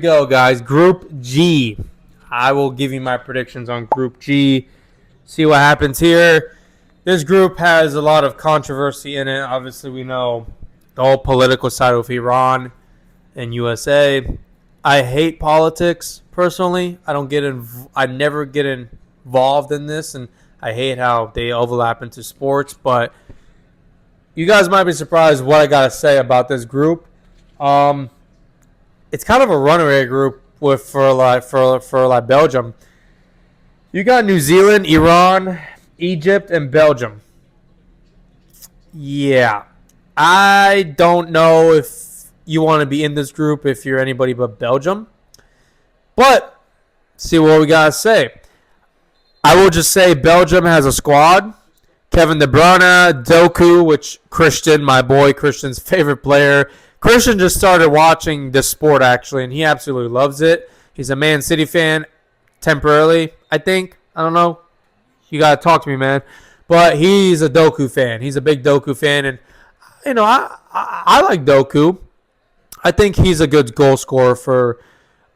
go, guys. Group G. I will give you my predictions on Group G. See what happens here. This group has a lot of controversy in it. Obviously, we know the whole political side of Iran and USA. I hate politics personally. I never get involved in this, and I hate how they overlap into sports. But you guys might be surprised what I gotta say about this group. It's kind of a runaway group for Belgium. You got New Zealand, Iran, Egypt, and Belgium. Yeah, I don't know if you want to be in this group if you're anybody but Belgium. But see what we gotta say. I will just say Belgium has a squad. Kevin De Bruyne, Doku, which Christian, my boy Christian's favorite player. Christian just started watching this sport, actually, and he absolutely loves it. He's a Man City fan temporarily, I think. I don't know. You got to talk to me, man. But he's a Doku fan. He's a big Doku fan, and, I like Doku. I think he's a good goal scorer for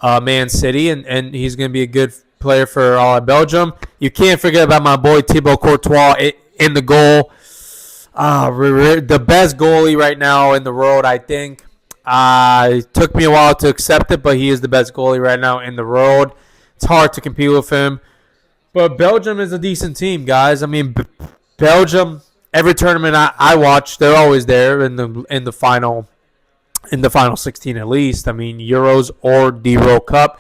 Man City, and he's going to be a good player for all of Belgium. You can't forget about my boy Thibaut Courtois in the goal. The best goalie right now in the world, I think. It took me a while to accept it, but he is the best goalie right now in the world. It's hard to compete with him. But Belgium is a decent team, guys. I mean, Belgium, every tournament I watch, they're always there in the final 16 at least. I mean, Euros or the World Cup.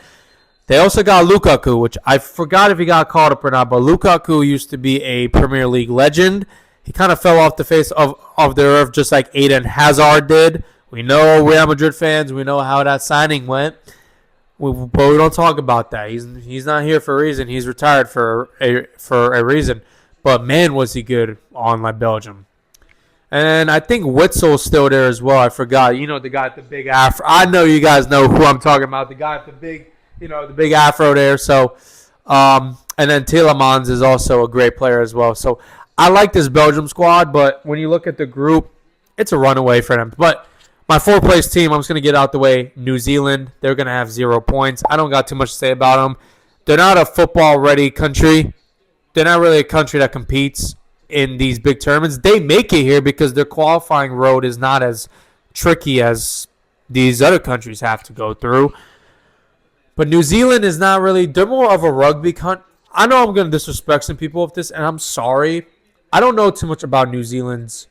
They also got Lukaku, which I forgot if he got called up or not, but Lukaku used to be a Premier League legend. He kind of fell off the face of the earth just like Eden Hazard did. We know Real Madrid fans. We know how that signing went. But we don't talk about that. He's not here for a reason. He's retired for a reason. But, man, was he good on Belgium. And I think Witzel's still there as well. I forgot. The guy with the big afro. I know you guys know who I'm talking about. The guy with the big afro there. So, and then Tielemans is also a great player as well. So, I like this Belgium squad, but when you look at the group, it's a runaway for them. But my fourth-place team, I'm just going to get out the way, New Zealand. They're going to have 0 points. I don't got too much to say about them. They're not a football-ready country. They're not really a country that competes in these big tournaments. They make it here because their qualifying road is not as tricky as these other countries have to go through. But New Zealand is not really – they're more of a rugby country. I know I'm going to disrespect some people with this, and I'm sorry. I don't know too much about New Zealand's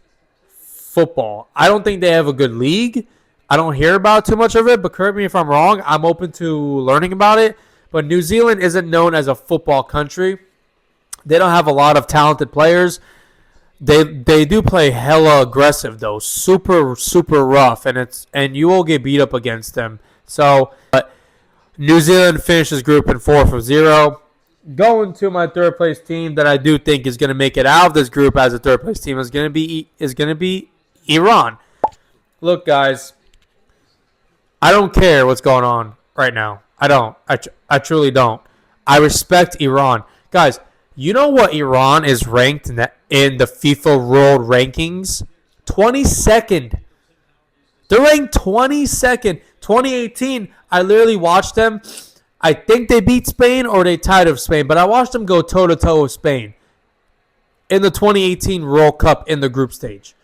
football. I don't think they have a good league. I don't hear about too much of it, but correct me if I'm wrong. I'm open to learning about it. But New Zealand isn't known as a football country. They don't have a lot of talented players. They do play hella aggressive though, super super rough, and you will get beat up against them. So, New Zealand finishes group in 4-0. Going to my third place team that I do think is going to make it out of this group as a third place team is going to be Iran. Look, guys, I don't care what's going on right now. I don't. I truly don't. I respect Iran, guys. You know what Iran is ranked in the FIFA World Rankings? 22nd. They're ranked 22nd. 2018. I literally watched them. I think they beat Spain or they tied with Spain, but I watched them go toe-to-toe with Spain in the 2018 World Cup in the group stage,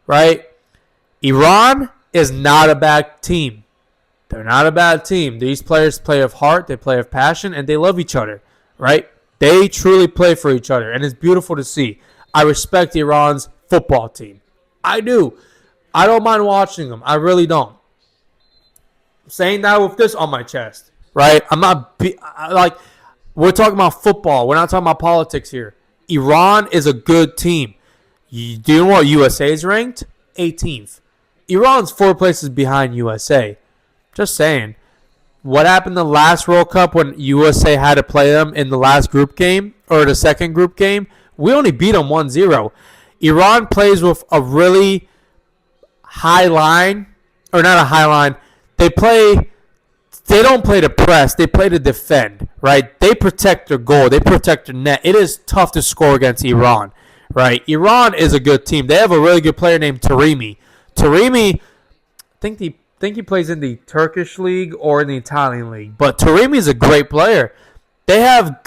right? Iran is not a bad team. They're not a bad team. These players play with heart, they play with passion, and they love each other, right? They truly play for each other, and it's beautiful to see. I respect Iran's football team. I do. I don't mind watching them. I really don't. I'm saying that with this on my chest. Right? I'm not we're talking about football. We're not talking about politics here. Iran is a good team. Do you know what USA is ranked? 18th. Iran's 4 places behind USA. Just saying. What happened the last World Cup when USA had to play them in the last group game or the second group game? We only beat them 1-0. Iran plays with a really high line, or not a high line. They don't play to press. They play to defend, right? They protect their goal. They protect their net. It is tough to score against Iran, right? Iran is a good team. They have a really good player named Taremi. I think think he plays in the Turkish league or in the Italian league. But Taremi is a great player. They have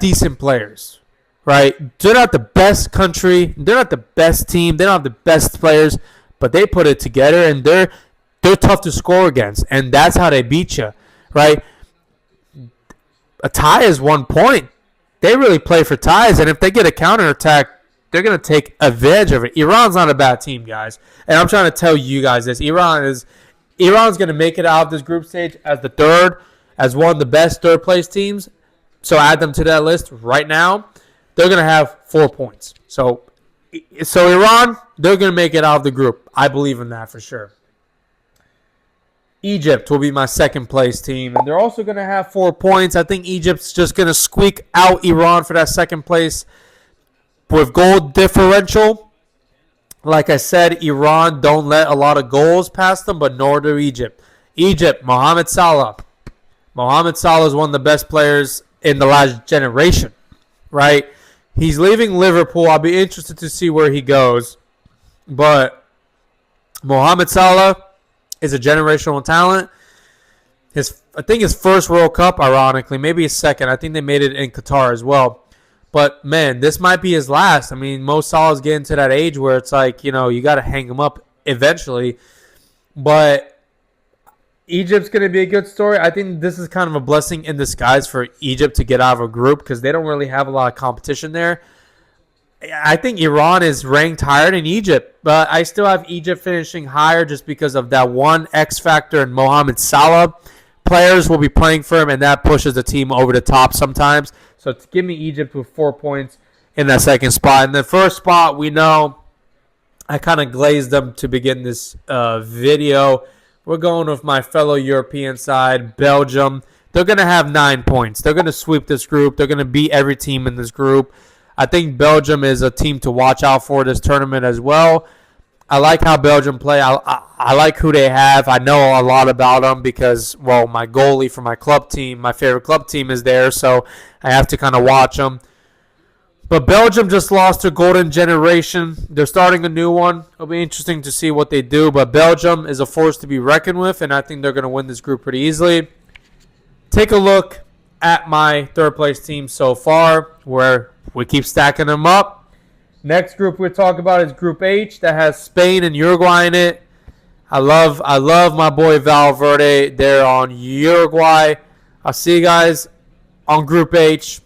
decent players, right? They're not the best country. They're not the best team. They don't have the best players, but they put it together, and they're tough to score against, and that's how they beat you, right? A tie is 1 point. They really play for ties, and if they get a counterattack, they're going to take advantage of it. Iran's not a bad team, guys. And I'm trying to tell you guys this. Iran's going to make it out of this group stage as one of the best third-place teams. So add them to that list right now. They're going to have 4 points. So Iran, they're going to make it out of the group. I believe in that for sure. Egypt will be my second-place team, and they're also going to have 4 points. I think Egypt's just going to squeak out Iran for that second place. With goal differential, like I said, Iran don't let a lot of goals past them, but nor do Egypt. Egypt, Mohamed Salah. Mohamed Salah is one of the best players in the last generation, right? He's leaving Liverpool. I'll be interested to see where he goes. But Mohamed Salah is a generational talent. I think his first World Cup, ironically, maybe his second. I think they made it in Qatar as well. But, man, this might be his last. I mean, Mo Salah's getting to that age where it's like, you got to hang him up eventually. But Egypt's going to be a good story. I think this is kind of a blessing in disguise for Egypt to get out of a group because they don't really have a lot of competition there. I think Iran is ranked higher than Egypt, but I still have Egypt finishing higher just because of that one X factor in Mohamed Salah. Players will be playing for him, and that pushes the team over the top sometimes. So give me Egypt with 4 points in that second spot. In the first spot, we know I kind of glazed them to begin this video. We're going with my fellow European side, Belgium. They're going to have 9 points. They're going to sweep this group. They're going to beat every team in this group. I think Belgium is a team to watch out for this tournament as well. I like how Belgium play. I like who they have. I know a lot about them because, well, my goalie for my club team, my favorite club team is there, so I have to kind of watch them. But Belgium just lost their golden generation. They're starting a new one. It'll be interesting to see what they do, but Belgium is a force to be reckoned with, and I think they're going to win this group pretty easily. Take a look at my third-place team so far, where we keep stacking them up. Next group we'll talk about is Group H that has Spain and Uruguay in it. I love my boy Valverde there on Uruguay. I'll see you guys on Group H.